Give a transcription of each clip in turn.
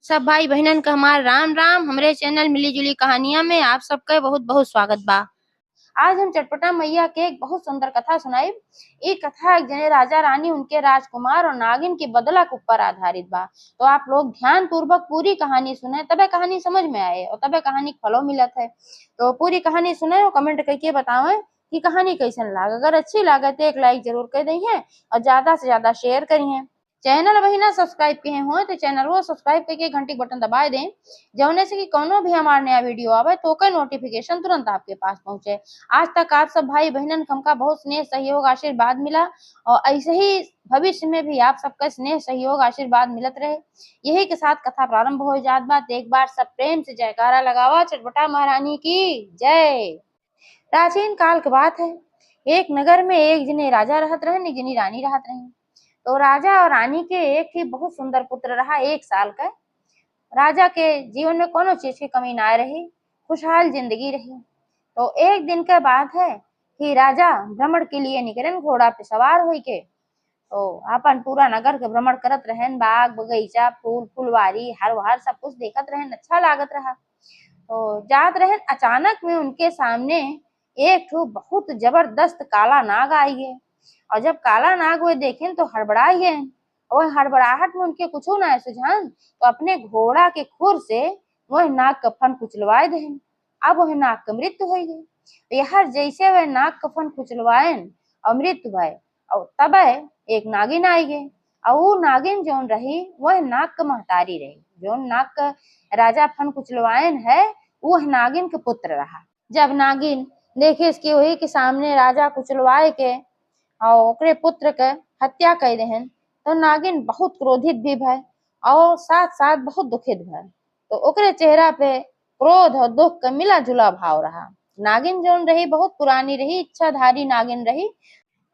सब भाई बहनन का हमार राम राम। हमरे चैनल मिली जुली कहानियां में आप सबका बहुत बहुत स्वागत बा। आज हम चटपटा मैया के एक बहुत सुंदर कथा सुनाई। ये कथा एक जने राजा रानी, उनके राजकुमार और नागिन के बदला के ऊपर आधारित बा। तो आप लोग ध्यान पूर्वक पूरी कहानी सुने, तबे कहानी समझ में आए और तबे कहानी फलो मिलत है। तो पूरी कहानी सुने और कमेंट करके बतावें कि कहानी कैसन लाग। अगर अच्छी लागे तो एक लाइक जरूर कर दइए और ज्यादा से ज्यादा शेयर करिए। चैनल अभी ना सब्सक्राइब किए हो तो चैनल को सब्सक्राइब करके घंटी बटन दबाए दें, जौने से कि कोनो भी हमारा नया वीडियो आवे तो का नोटिफिकेशन तुरंत आपके पास पहुंचे। आज तक आप सब भाई बहनन हमका बहुत स्नेह सहयोग आशीर्वाद मिला और ऐसे ही भविष्य में भी आप सबका स्नेह सहयोग आशीर्वाद मिलत रहे। यही के साथ कथा प्रारंभ हो जात बात। एक बार सब प्रेम से जयकारा लगावा, चटपटा महारानी की जय। प्राचीन काल की बात है। एक नगर में एक जने राजा रहत रहे, एक जनी रानी रहत रही। तो राजा और रानी के एक ही बहुत सुंदर पुत्र रहा, 1 साल का। राजा के जीवन में कोनो चीज की कमी ना रही, खुशहाल जिंदगी रही। तो एक दिन के बात है कि राजा भ्रमण के लिए निकलन, घोड़ा पे सवार हुई के। तो अपन पूरा नगर के भ्रमण करत रहन, बाग बगीचा फूल फुलवारी हर वहार सब कुछ देखत रहन, अच्छा लागत रहा। तो जात रहन, अचानक में उनके सामने एक ठो बहुत जबरदस्त काला नाग आई है। और जब काला नाग वो देखें तो हड़बड़ाई है। और हड़बड़ाहट में उनके कुछ ना सुझान, तो अपने घोड़ा के खुर से वह नाग कफन कुचलवाए देन। अब वह नाग का मृत्यु हो गई। यह जैसे वह नाग कफन कुचलवाएन और मृत्यु भय, और तब एक नागिन आई गई। और वो नागिन जोन रही वह नाग का महतारी रही, जोन नाग का राजा फन कुचलवाएन है वह नागिन के पुत्र रहा। जब नागिन देखे इसके वही के सामने राजा कुचलवाए के और ओकरे पुत्र के हत्या कर देहन, तो नागिन बहुत क्रोधित भी भय और साथ साथ बहुत दुखित भय। तो ओकरे चेहरा पे क्रोध और दुख का मिला जुला भाव रहा। नागिन जोन रही बहुत पुरानी रही, इच्छाधारी नागिन रही।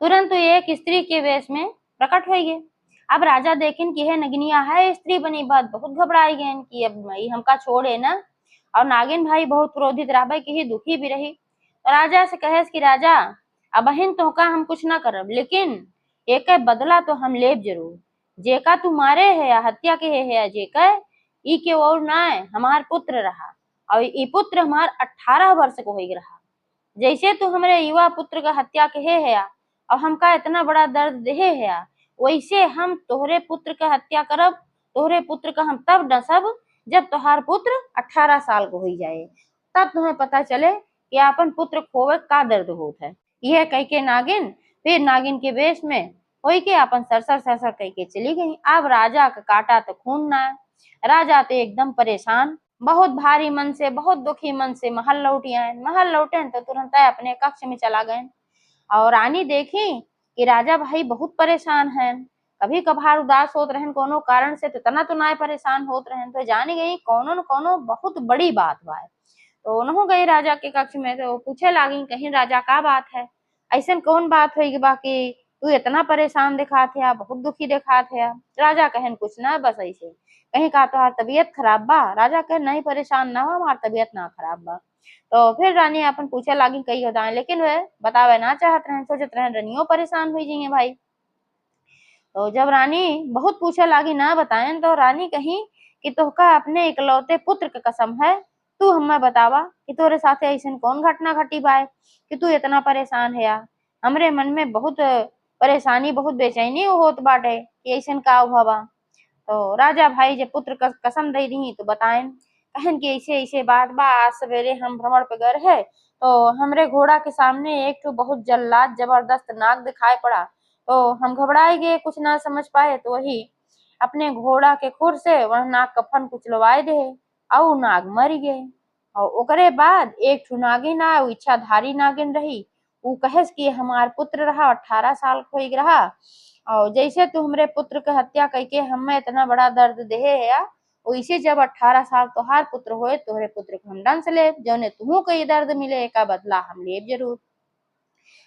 तुरंत एक स्त्री के वेश में प्रकट हो गए। अब राजा देखें कि है नगनिया है स्त्री बनी, बात बहुत घबराई गए कि अब मई हमका छोड़े ना। और नागिन भाई बहुत क्रोधित रहा कि ही दुखी भी रही। तो राजा से कहे कि राजा अब बहन तो का हम कुछ ना करब, लेकिन एक बदला तो हम लेब जरूर। जेका तू मारे है या हत्या के है जेका ई के और ना हमार पुत्र रहा, और ई पुत्र हमार 18 वर्ष को हो रहा। जैसे तू हमारे युवा पुत्र का हत्या के है और हमका इतना बड़ा दर्द दे है, वैसे हम तोहरे पुत्र का हत्या करब। तोहरे पुत्र का हम तब डसब जब तोहार पुत्र 18 साल को हो जाए, तब तुम्हें पता चले कि अपन पुत्र खोवे का दर्द होत है। यह कह के नागिन फिर नागिन के वेश में होई के अपन सरसर सरसर कह के चली गई। अब राजा का काटा तो खून ना है। राजा तो एकदम परेशान, बहुत भारी मन से बहुत दुखी मन से महल लौट आए। महल लौटे तो तुरंत अपने कक्ष में चला गए। और रानी देखी कि राजा भाई बहुत परेशान है, कभी कभार उदास होत रहन कोनो कारण से, तो तना तो ना परेशान होत रहन। तो जानी गई कोनो न कोनो बहुत बड़ी बात बा। तो उन्हों गई राजा के कक्ष में, तो पूछे लागी कहीं राजा का बात है, ऐसा कौन बात हुई बाकी तू इतना परेशान दिखा थे, बहुत दुखी दिखा थे। राजा कहन कुछ ना, बस ऐसे कहीं का तोहार तबीयत खराब बा। राजा कहे नहीं परेशान ना हो, हमार तबीयत ना खराब बा। तो फिर रानी अपन पूछे लागी कही बताए, लेकिन वह बतावे ना चाहत रहे, सोचत रहे रानियों परेशान हुई जाएंगे भाई। तो जब रानी बहुत पूछे लागी ना बताएं, तो रानी कही कि तोहका अपने इकलौते पुत्र का कसम है, तू हमें बतावा कि तोरे साथे ऐसी कौन घटना घटी बाय कि तू इतना परेशान है। हमरे मन में बहुत परेशानी बहुत बेचैनी होत बाटे कि ऐसा का हुआ बा। तो राजा भाई जब पुत्र का कसम दे दी तो बताएं, कहन कि ऐसे ऐसे बात बा। आज सवेरे हम भ्रमण पे गए है, तो हमरे घोड़ा के सामने एक तो बहुत जल्लाद जबरदस्त नाग दिखाई पड़ा। तो हम घबराए गए, कुछ ना समझ पाए, तो वही अपने घोड़ा के खुर से वह नाग कफन कुचलवाए दे और नाग मर गए। और ओकरे बाद एक ठो नागिन आ, इच्छाधारी नागिन रही। वो कहे कि हमार पुत्र रहा 18 साल खोई रहा, और जैसे तू हमरे पुत्र के हत्या करके हमें इतना बड़ा दर्द दे है, वैसे जब 18 साल तोहार पुत्र होए तोहरे पुत्र को हम डंस ले, जौने तुहू को ये दर्द मिले का बदला हम लेब जरूर।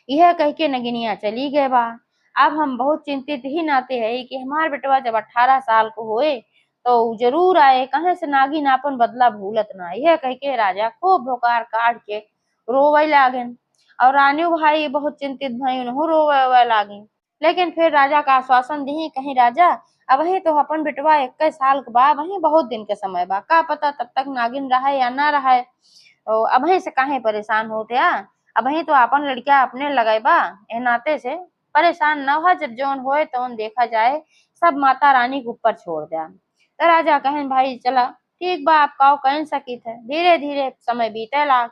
यह कह के नगिनिया चली गए बा। अब हम बहुत चिंतित ही नाते है कि हमार बेटवा जब 18 साल को होए तो जरूर आए, कहे से नागिन अपन बदला भूलत ना। यह कह के राजा खूब भोकार काट के रोवे लागन, और रानी भाई बहुत चिंतित भई, उन्हों रोवे लागी। लेकिन फिर राजा का आश्वासन दी, कहीं राजा अब वही तो अपन बिटवा 21 साल के बा, वही बहुत दिन के समय बा, का पता तब तक नागिन रहे या ना रहे, तो अब वही से काहे परेशान होते आ, अब वही तो अपन लड़किया अपने लगाई बा, ए नाते से परेशान न हो, जब जौन होए तौन देखा जाए, सब माता रानी के ऊपर छोड़ दिया। तो राजा कहन भाई चला ठीक बा, आप काओ कह सकी थे, धीरे धीरे समय बीते ला।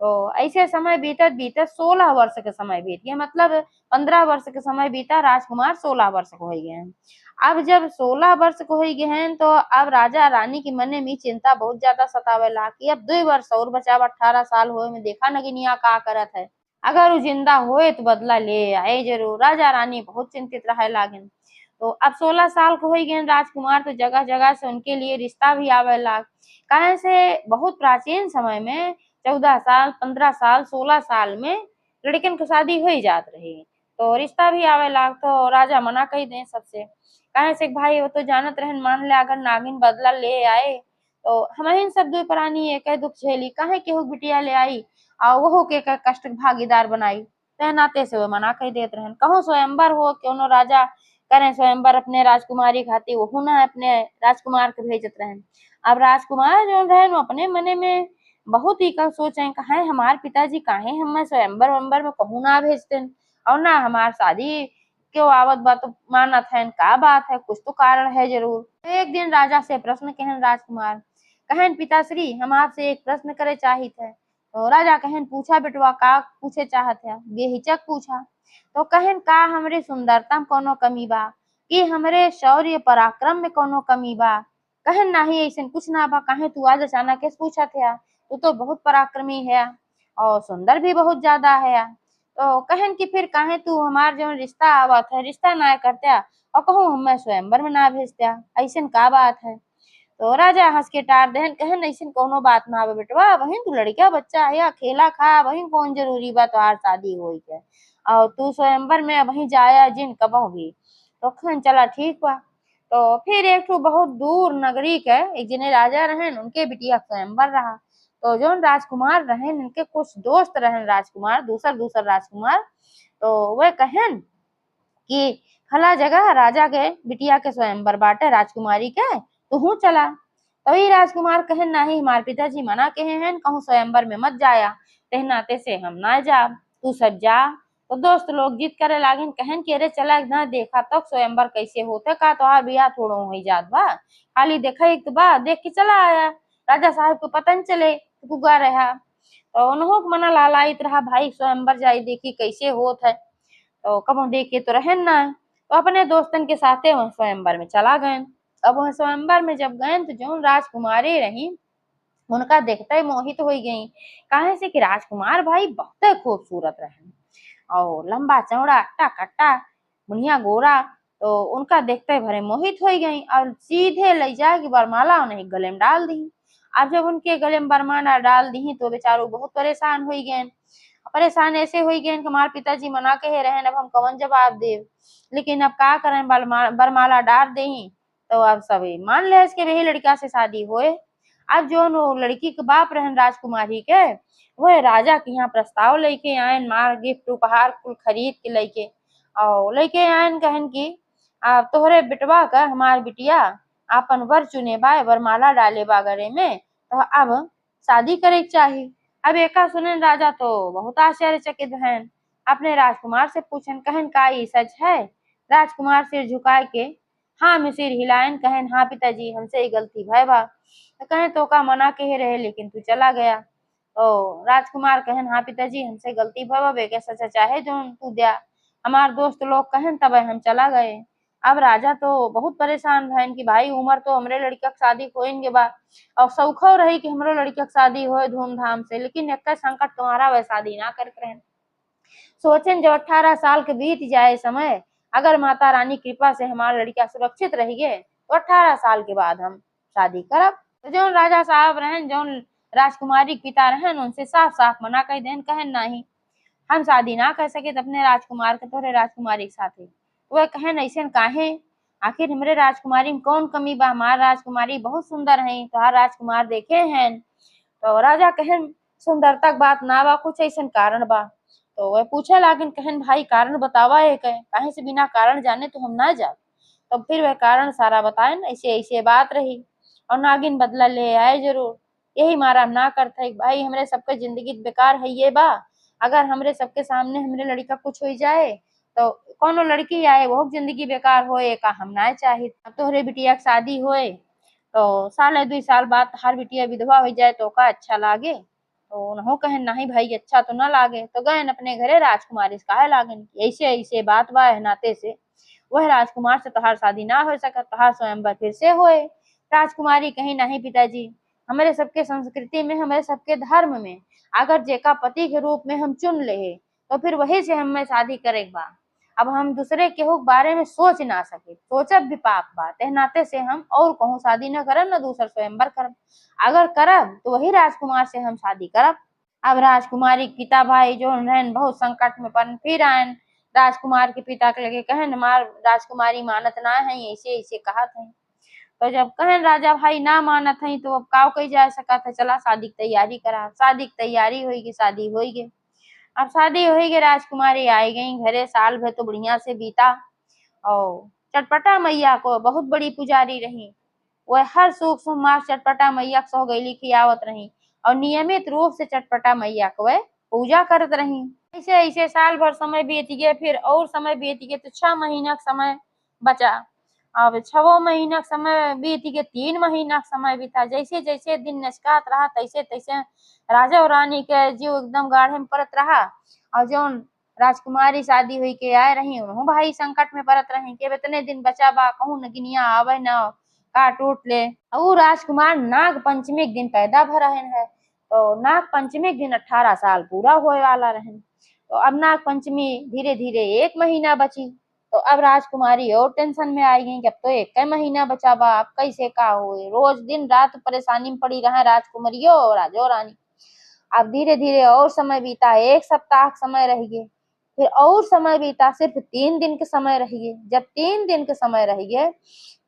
तो ऐसे समय बीतत बीतत 16 वर्ष के समय बीत गया, मतलब 15 वर्ष के समय बीता, राजकुमार 16 वर्ष को हो गए हैं। अब जब 16 वर्ष को हो गए हैं तो अब राजा रानी के मन में चिंता बहुत ज्यादा सतावेला कि अब 2 वर्ष और बचा, 18 साल होए में देखा नगिनिया का करत है, अगर वो जिंदा होए तो बदला ले आए जरूर। राजा रानी बहुत चिंतित रहे लागिन। तो अब 16 साल के हो गए राजकुमार, तो जगह जगह से उनके लिए रिश्ता भी आवे लाग, कहे से बहुत प्राचीन समय में 14 साल 15 साल 16 साल में लड़किन की शादी हो ही जात रही, तो रिश्ता भी आवे लाग। तो राजा मना कही दे सबसे, कहे से भाई वो तो जानत रहन, मान ले अगर नागिन बदला ले आए तो हम सब दो प्राणी एक दुख झेली, काहे केहू बिटिया ले आई और वो के कष्ट के भागीदार बनाई, नाते से वो मना कही देत रहन। कहूँ स्वयंवर हो क्यों राजा करें स्वयंवर अपने राजकुमारी खातिर, वो ना अपने राजकुमार के भेजत रहन। अब राजकुमार जो रहन वो अपने मने में बहुत ही का सोचे, कहा हमार पिताजी काहे हमें स्वयंवर वयंवर में कहूँ ना भेजते, और ना हमार शादी क्यों आवत बा, तो मानत है का बात है, कुछ तो कारण है जरूर। तो एक दिन राजा से प्रश्न कहन राजकुमार, कहन पिताश्री हम आपसे एक प्रश्न करे चाहिए थे। तो राजा कहन पूछा बेटवा, का पूछे चाहत है, बेहिचक पूछा। तो कहन का हमरे सुंदरता में कोनो कमी बा, कि हमरे शौर्य पराक्रम में कोनो कमी बा। कहन नहीं ऐसा कुछ ना बा, काहे तू आज अचानक कैसे पूछा थे, तू तो बहुत पराक्रमी है और सुंदर भी बहुत ज्यादा है। तो कहन कि फिर काहे तू हमार जो रिश्ता आवत है रिश्ता ना करते, और कहूँ हमें स्वयंवर में ना भेजते, ऐसा का बात है। तो राजा हंस के टार देहन, कहन ऐसी कोनो बात ना आवे बेटवा, वही तू लड़का बच्चा है, खेला खा वही कौन जरूरी बा तोहार शादी होई के, और तू स्वयंवर में वही जाया जिन कबहू भी। तो कहन चला ठीक बा। तो फिर एक ठो बहुत दूर नगरी के एक जने राजा रहन, उनके बिटिया स्वयंवर रहा। तो जो राजकुमार रहन उनके कुछ दोस्त रहन राजकुमार, दूसर दूसर राजकुमार, तो वे कहन कि फला जगह राजा के बिटिया के स्वयंवर बाटे राजकुमारी के, तो हूँ चला। तभी राजकुमार कहन नहीं हमार पिताजी मना कहे हैं, कहूँ स्वयंवर में मत जाया, नाते से हम ना जा, तू सब जा। तो दोस्त लोग जिद करे लागिन, कहन कि अरे चला ना देखा तो स्वयंवर कैसे होते, का तोहार बियाह थोड़ो हो जात बा, खाली देखा एक तो बा देख के चला आया, राजा साहब को पता न चले तू गा रहा। तो उन्हों मना लालायित रहा, भाई स्वयंवर जाई देखी कैसे होत है, तो कबो देखे तो रहन ना। तो अपने दोस्तन के साथे वह स्वयंवर में चला गए। अब वह स्वयंवर में जब गए तो जो राजकुमारी रही उनका देखते ही मोहित हो गई, काहे से कि राजकुमार भाई बहुत खूबसूरत रहे और लंबा चौड़ा अट्टा कट्टा मुनिया गोरा, तो उनका देखते भरे मोहित हो गई और सीधे ले जाके वरमाला उन्हें गले में डाल दी। अब जब उनके गले में वरमाला डाल दी तो बेचारो बहुत परेशान हो गए, परेशान ऐसे हो गए कि हमारे पिताजी मना के रहे, अब हम कवन जवाब दे, लेकिन अब का करें, बरमाला डाल दे तो अब सभी मान ले इसके वही लड़का से शादी होए। अब जो नो लड़की के बाप रहन राजकुमारी के, वह राजा के यहाँ प्रस्ताव लेके आयन, मार गिफ्ट उपहार कुल खरीद के लेके और लेके आयन, कहन की अब तोहरे बिटवा का हमार बिटिया अपन वर चुने बा, वरमाला डाले बा गले में, तो अब शादी करे के चाहिए। अब एका सुनन राजा तो बहुत आश्चर्यचकित हैं, अपने राजकुमार से पूछन, कहन का ये सच है। राजकुमार सिर झुकाए के हाँ में सिर हिलायन, कहन हाँ पिताजी हमसे ये गलती भय बा। तो कहे तो का मना के रहे लेकिन तू चला गया। तो राजकुमार कहन हाँ पिताजी हमसे गलती भय बा, बेके सचा चाहे जो तू दिया, हमार दोस्त लोग कहन तब हम चला गए। अब राजा तो बहुत परेशान भैन कि भाई उम्र तो हमरे लड़का के शादी होइनगे बा, और सौखो रही कि हमरो लड़का के शादी होए धूमधाम से, लेकिन एक संकट तुम्हारा वह शादी ना कर रहे। सोचन जब 18 साल के बीत जाए समय, अगर माता रानी कृपा से हमारा लड़का सुरक्षित रह गए तो 18 साल के बाद हम शादी करब। तो जो राजा साहब रहन, जो राजकुमारी के पिता रहन, उनसे साफ साफ मना कर देन, कहन नहीं हम शादी ना कर सके अपने राजकुमार के तोहरे राजकुमारी के साथे। वह कहन ऐसे काहे, आखिर हमरे राजकुमारी में कौन कमी बा, हमार राजकुमारी बहुत सुंदर है, तोहार राजकुमार देखे हैं। तो राजा कहन सुंदरता के बात ना बा, कुछ ऐसा कारण बा। तो वह पूछे लागिन कहन भाई कारण बतावा है काहे से बिना कारण जाने तो हम ना जा। तो फिर वह कारण सारा बताए ऐसे ऐसे बात रही और नागिन बदला ले आए जरूर। यही मारा हम ना करते भाई हमरे सबके जिंदगी बेकार है ये बा। अगर हमरे सबके सामने हमरे लड़का कुछ हो जाए तो कोनो लड़की आए वो जिंदगी बेकार होए का हम ना चाहे। अब तोहरे बिटिया के शादी होए तो साल 2 साल बाद हर बिटिया विधवा हो जाए तो का अच्छा लागे। तो उन्हों कहे नहीं भाई अच्छा तो ना लागे। तो गए अपने घरे राजकुमारी से कहे लागन ऐसे ऐसे बात बा है नाते से वह राजकुमार से तोहार शादी ना हो सका तोहार स्वयंवर फिर से होए। राजकुमारी कहीं नहीं पिताजी हमारे सबके संस्कृति में हमारे सबके धर्म में अगर जेका पति के रूप में हम चुन ले तो फिर वही से हमें शादी करेक बा। अब हम दूसरे केहू बारे में सोच ना सके सोचब भी पाप बा ते नाते से हम और कहूँ शादी न करब न दूसर स्वयंवर करब। अगर करब तो वही राजकुमार से हम शादी करब। अब राजकुमारी पिता भाई जो रहन बहुत संकट में पड़न फिर आयन राजकुमार के पिता के लगे कहन हमार राजकुमारी मानत ना है ऐसे ऐसे कहत है। तो जब कहन राजा भाई ना मानत है तो अब काव कही जा सकत है चला शादी की तैयारी करा। शादी की तैयारी होगी शादी होगी। अब शादी होगी राजकुमारी आई गई घरे साल भर तो बढ़िया से बीता। और चटपटा मैया को बहुत बड़ी पुजारी रही। वह हर सुख सोमवार चटपटा मैया के सौगैली खियावत रही और नियमित रूप से चटपटा मैया को वह पूजा करत रही। ऐसे ऐसे साल भर समय बीत गए फिर और समय बीत गए तो 6 महीना का समय बचा। अब 6 महीना का समय बीत गए 3 महीना का समय बीता। जैसे जैसे दिन नचकात रहा तैसे तैसे राजा और रानी के जीव एकदम गाढ़े में पड़त रहा। और जो राजकुमारी शादी हुई के आए रही उन्हों भाई संकट में पड़त रही के इतने दिन बचा बा कहूँ न गिनिया आवे न का टूट ले। और राजकुमार नाग पंचमी के दिन पैदा भरहन है। तो नाग पंचमी के दिन 18 साल पूरा होए वाला रहन। तो अब नाग पंचमी धीरे धीरे 1 महीना बची। तो अब राजकुमारी और टेंशन में आई गई कि अब तो 1 महीना बचा बा अब कैसे का हुए रोज दिन रात परेशानी में पड़ी रहा राजकुमारियों और राजो रानी। अब धीरे धीरे और समय बीता 1 सप्ताह का समय रह गए फिर और समय बीता सिर्फ 3 दिन के समय रह गए। जब 3 दिन के समय रह गए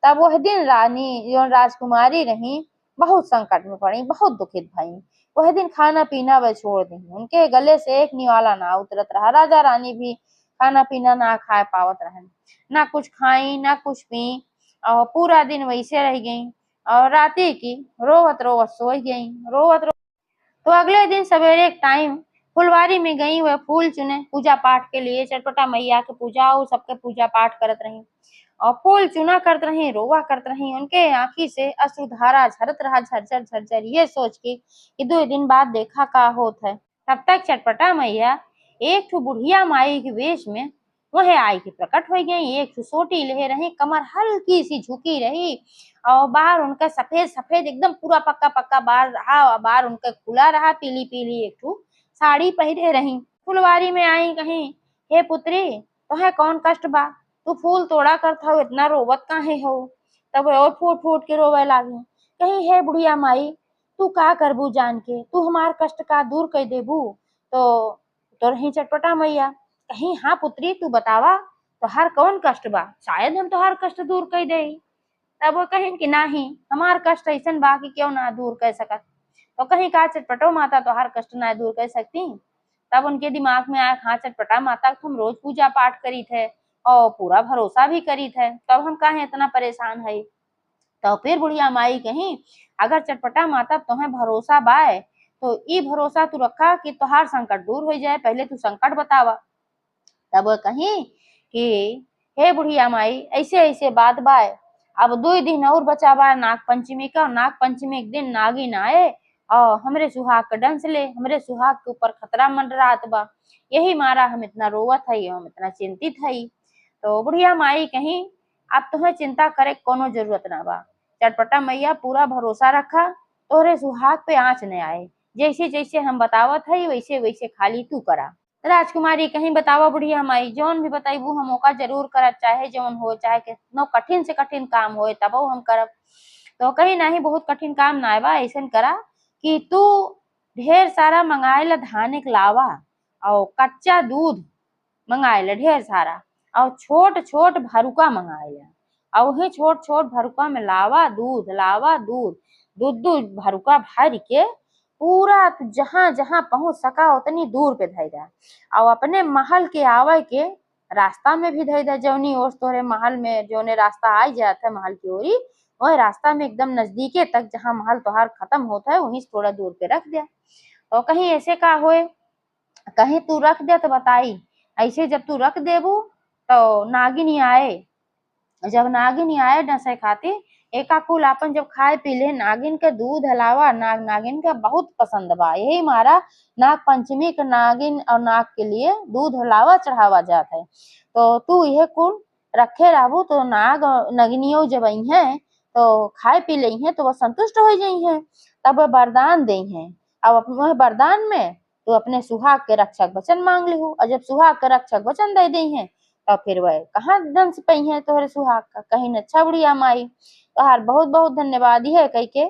तब वह दिन रानी जो राजकुमारी रही बहुत संकट में पड़ी बहुत दुखित भई। वह दिन खाना पीना वह छोड़ दी उनके गले से एक निवाला ना उतरत रहा। राजा रानी भी खाना पीना ना खा पावत रहन ना कुछ खाई ना कुछ पी और पूरा दिन वैसे रह गई। और राती की रोवत रोवत सो गई रोवत। तो अगले दिन सवेरे एक टाइम फुलवारी में गई वह फूल चुने पूजा पाठ के लिए चटपटा मैया की पूजा और सबके पूजा पाठ करत रही और फूल चुना करत रही रोवा करत रही। उनके आंखी से अश्रुधारा झरत रहा झरझर झरझर ये सोच के कि 2 दिन बाद देखा का होत है। तब तक चटपटा मैया एक ठो बुढ़िया माई के वेश में वह आई के प्रकट हो गई। एक ठो सोटी ले रही कमर हल्की सी झुकी रही और बाहर उनका सफेद सफेद एकदम पूरा पक्का पक्का बाल रहा बाहर उनका खुला रहा पीली पीली एक ठो साड़ी पहने रही। फुलवारी में आई कहीं हे पुत्री तुम्हें कौन कष्ट बा तू फूल तोड़ा करता हो इतना रोवत काहे हो। तब और फूट फूट के रोवे लागी कहीं हे बुढ़िया माई तू का करबू जान के तू हमार कष्ट का दूर कर देबू। तो रही चटपटा मैया कहीं हाँ पुत्री तू बतावा तोहार कौन कष्ट बा शायद हम तोहार कष्ट दूर कर दे। तब वो कहीं कि नाही हमार कष्ट ऐसन बा कि क्यों ना दूर कर सकत। तो कहीं का चटपटो माता तोहार कष्ट ना दूर कर सकती। तब उनके दिमाग में आया हाँ चटपटा माता तुम रोज पूजा पाठ करी थे और पूरा भरोसा भी करी थे तब हम काहे इतना परेशान है। तो फिर बुढ़िया माई कहीं अगर चटपटा माता तुम्हें भरोसा बाय तो ई भरोसा तू रखा कि तोहार संकट दूर हो जाए पहले तू संकट बतावा। तब वो कहीं कि हे बुढ़िया माई ऐसे ऐसे बात बाय अब 2 दिन और बचा बा नाग पंचमी का। नाग पंचमी के दिन नागिन आए और हमरे सुहाग का डंस ले हमरे सुहाग के ऊपर खतरा मंडरात बा यही मारा हम इतना रोवत है हम इतना चिंतित है। तो बुढ़िया माई कहीं अब तुम्हें चिंता करे कोनो जरूरत ना बा चटपटा मैया पूरा भरोसा रखा तोहरे सुहाग पे आँच न आए जैसे जैसे हम बतावत है वैसे वैसे खाली तू करा। राजकुमारी कहीं बतावा बुढ़िया माई जौन भी बताइबू हम ओका जरूर करब चाहे जौन हो चाहे कितनो कठिन से कठिन काम होए तबो हम करब। तो कहीं नहीं बहुत कठिन काम ना बा ऐसन करा कि तू ढेर सारा मंगाए धान के लावा और कच्चा दूध मंगाए ढेर सारा और छोट छोट भरुका मंगाए और वही छोट छोट भरुका में लावा दूध दूध दूध भरुका भर के पूरा तू जहां जहां पहुंच सका उतनी दूर पे धई दे, और अपने महल के आवे के रास्ता में भी धई दे। जौनी ओर तोहरे महल में जौने रास्ता आई जात है महल की ओरी, वही रास्ता में एकदम नजदीके तक जहां महल तोहार खत्म होता है वहीं से थोड़ा दूर पे रख दिया। और कहीं ऐसे का होए, कहीं तू रख दे तो बताई, ऐसे जब तू रख देबू तो नागिन आए, जब नागिन आए डसे खातिर एका कुल आपन जब खाए पी ले, नागिन के दूध अलावा नागिन का बहुत पसंद बा। यही मारा नाग पंचमी के नागिन और नाग के लिए दूध अलावा चढ़ावा जाता है। तो तू यह कुल रखे रहबू तो नाग नगनियो जब आई है तो खाए पी ली है तो वह संतुष्ट हो जाई है, तब वह वरदान दे है। अब अपने वरदान में तू अपने सुहाग के रक्षक वचन मांग लिहू, और जब सुहाग के रक्षक वचन दे दी है तो फिर वह कहाँ दंस पई है तोहरे सुहाग का, कहीं अच्छा बुढ़िया माई तोहार बहुत बहुत धन्यवाद है कह के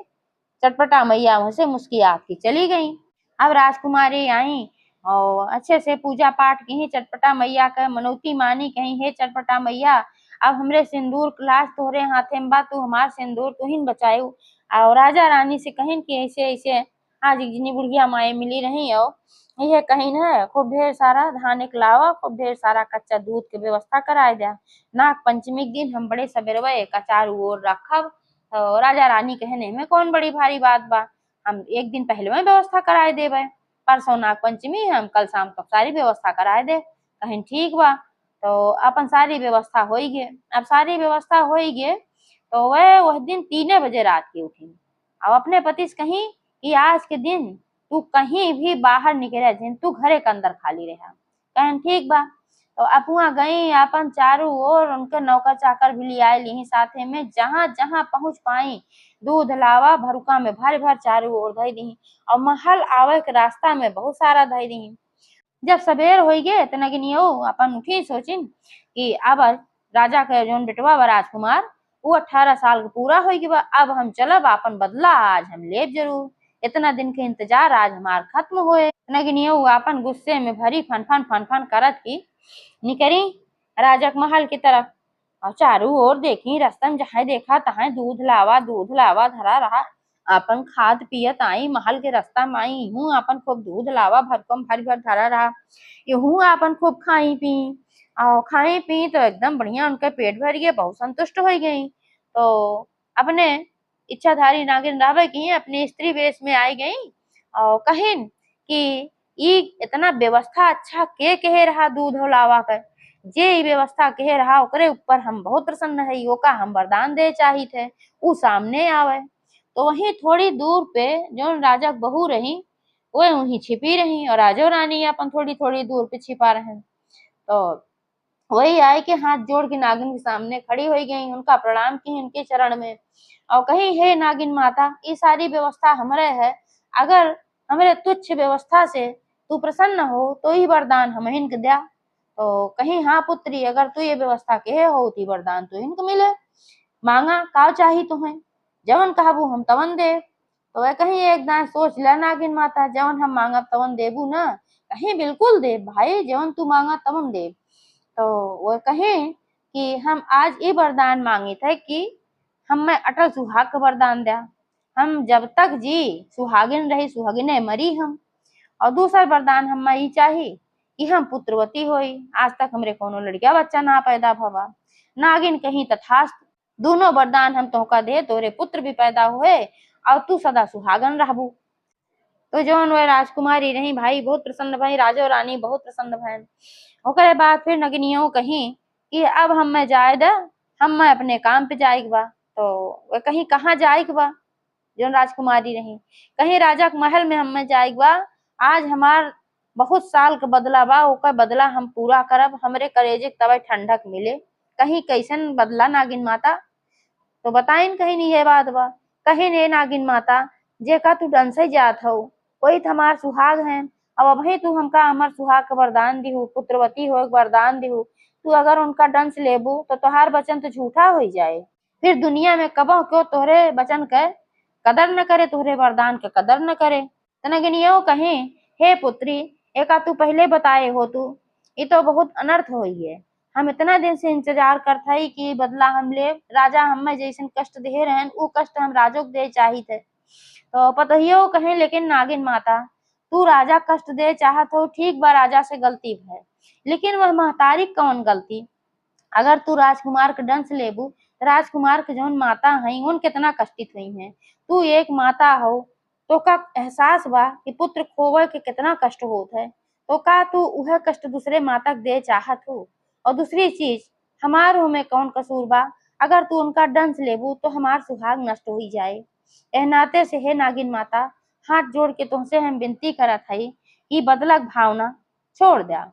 चटपटा मैया वहां से मुस्किया की चली गई। अब राजकुमारी आई और अच्छे से पूजा पाठ की, चटपटा मैया का मनौती मानी, कहीं हे चटपटा मैया अब हमरे सिंदूर लाश तोहरे हाथे में बा, तू हमार सिंदूर तू ही बचायू। और राजा रानी से कहिन कि ऐसे ऐसे आज एक जनी बुढ़िया माई मिली रही, और यह कहीं है खूब ढेर सारा धान लावा, खूब ढेर सारा कच्चा दूध के व्यवस्था कराए दिया। नाग पंचमी के दिन हम बड़े सबेरवा का चारू ओर रखब। तो राजा रानी कहने में कौन बड़ी भारी बात बा, हम एक दिन पहले में व्यवस्था कराए देवे, परसों नाग पंचमी हम कल शाम को सारी व्यवस्था कराए दे। कहीं ठीक बा, तो अपन सारी व्यवस्था हो ही गए। अब सारी व्यवस्था हो ही गए तो वह दिन 3 बजे रात की उठी। अब अपने पति से कहीं कि आज के दिन तू कहीं भी बाहर निकले जिन तू घरे के अंदर खाली रहा। कहन ठीक बा, तो अब वहाँ गई अपन चारों ओर उनके नौकर चाकर भी ले आए ली साथे में, जहां जहां पहुंच पाई दूध लावा भरुका में भर भर चारों ओर धई दी, और महल आवे के रास्ता में बहुत सारा धई दी। जब सबेर हो गए तो नगनियो अपन उठी सोचिन कि अब राजा के जोन बेटवा बा राजकुमार वो 18 साल का पूरा हो गया, अब हम चलब अपन बदला आज हम लेब जरूर, इतना दिन के इंतजार आज हमार खत्म होए। नगनियो अपन गुस्से में भरी फन फन करत की निकरी राजा के महल की तरफ, और चारों ओर देखी रस्तम जहाँ देखा तहाँ दूध लावा धरा रहा। अपन खाद पियत आई महल के रास्ता में आई, हूँ अपन खूब दूध लावा भरकम भर भर धरा रहा। यूं अपन खूब खाई पी, और खाई पी तो एकदम बढ़िया उनका पेट भर गया, बहुत संतुष्ट हो गई। तो अपने इच्छाधारी नागिन रावे की अपने स्त्री वेश में आई गई, और कहिन कि ई इतना व्यवस्था अच्छा के कहे रहा दूध हो लावा कर, जे ई व्यवस्था कहे रहा ओकरे ऊपर हम बहुत प्रसन्न है, ओका हम वरदान दे चाही थे ऊ सामने आवे। तो वहीं थोड़ी दूर पे जो राजा की बहू रही वो वहीं छिपी रही, और राजो रानी अपन थोड़ी थोड़ी दूर पे छिपा रहे। तो वही आए के हाथ जोड़ के नागिन के सामने खड़ी हो गई, उनका प्रणाम की उनके चरण में, और कही हे नागिन माता ये सारी व्यवस्था हमारे है, अगर हमारे तुच्छ व्यवस्था से तू प्रसन्न हो तो ही वरदान हम इनके दिया। तो कहीं हाँ पुत्री अगर तू ये व्यवस्था के हो तो वरदान तो इनको मिले, मांगा का चाही तुम्हें, जवन कहबू हम तवन दे। तो वह कहीं एक दान सोच ल नागिन माता, जवन हम मांगब तवन देबू ना, कहीं बिल्कुल दे भाई जवन तू मांगा तवन दे। तो वह कहे कि हम आज ये वरदान मांगे थे कि हमें अटल सुहाग का वरदान दिया, हम जब तक जी सुहागिन रही सुहागिने मरी हम। और दूसरा वरदान हमें ये चाहिए कि हम पुत्रवती होई, आज तक हमरे कोनो लड़किया बच्चा ना पैदा भवा। नागिन कहीं तथास्तु, दोनों वरदान हम तोहका दे, तोरे पुत्र भी पैदा हुए और तू सदा सुहागन रहबू। तो जौन वह राजकुमारी रही भाई बहुत प्रसन्न भाई, राजा और रानी बहुत प्रसन्न भैन। ओकरे बाद फिर नगनियों कहीं कि अब हम जाए द, हम अपने काम पे जाए बा। तो वह कहीं कहाँ जाए बा, जो राजकुमारी रही कहीं राजा के महल में हम जाए बा, आज हमार बहुत साल का बदला बा, ओकर बदला हम पूरा करब, हमरे करेजे तब ठंडक मिले। कहीं कैसन बदला नागिन माता, तो बताइन कहीं नहीं है बात बा। कहीं ने नागिन माता जेका तू डंसे जात हो वही हमार सुहाग है, अब वही तू हमका अमर सुहाग का वरदान दिहू, पुत्रवती हो वरदान दिहू, तू अगर उनका डंस लेबू तो तोहार वचन तो झूठा हो जाए, फिर दुनिया में कबो क्यों तोहरे वचन के कदर न करे, तोहरे वरदान के कदर न करे। तनगनियो कहे हे पुत्री एका तू पहले बताए हो तू, ये तो बहुत अनर्थ हो है, हम इतना दिन से इंतजार करते कि बदला हम ले, राजा हमें जैसन कष्ट दे रहन उ कष्ट हम राजो के दे चाही थे। तो पतोहियो कहे लेकिन नागिन माता, तू राजा कष्ट दे चाहत हो, ठीक बा राजा से गलती भय, लेकिन वह महतारी कौन गलती? अगर तू राजकुमार के डंस लेबू, राजकुमार के जौन माता हई उन कितना कष्टित हुई हैं। तू एक माता हो तो का एहसास बा कि पुत्र खोवे के कितना कष्ट होत है, तो का तू वह कष्ट दूसरे माता के दे चाहत हो? और दूसरी चीज, हमार में कौन कसूर बा? अगर तू उनका डंस लेबू तो हमार सुहाग नष्ट हो जाए। एह नाते से हे नागिन माता, हाथ जोड़ के तुमसे हम विनती करत हई कि बदलक भावना छोड़ दिया।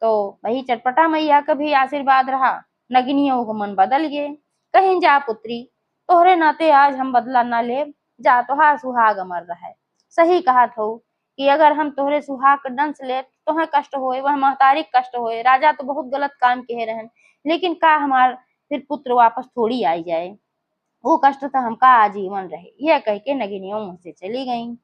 तो वही चटपटा मैया का भी आशीर्वाद रहा, नगिनियों को मन बदल गए। कहीं जा पुत्री, तोहरे नाते आज हम बदला न ले, जा तोहार सुहाग अमर रहे। सही कहा हो कि अगर हम तोहरे सुहाग का डंस ले तो तुम्हें कष्ट होए, वह महतारी कष्ट होए। राजा तो बहुत गलत काम कहे रहन, लेकिन का हमार फिर पुत्र वापस थोड़ी आई जाए, वो कष्ट तो हमका आजीवन रहे। यह कह के नगिनियों मुँह से चली गईं।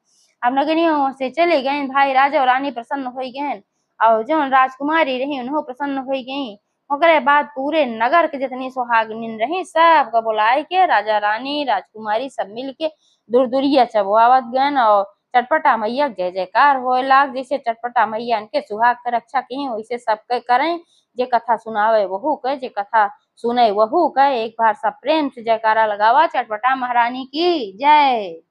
अब नगिनियों मुँह से चली गईं, भाई राजा और रानी प्रसन्न हो गए और जो राजकुमारी रही उन्हों प्रसन्न हो गई। ओकरे बाद पूरे नगर के जितनी सुहागिन रही सबको बुलाए के राजा रानी राजकुमारी सब मिल के दुरदुरिया चबवावत गन और चटपटा मैया जय जयकार होए लाग। जैसे चटपटा मैया इनके सुहाग के रक्षा की वैसे सबके करें। जे कथा सुनावे वहू के, जे कथा सुने वहू का। एक बार सब प्रेम से जयकारा लगावा। चटपटा महारानी की जय।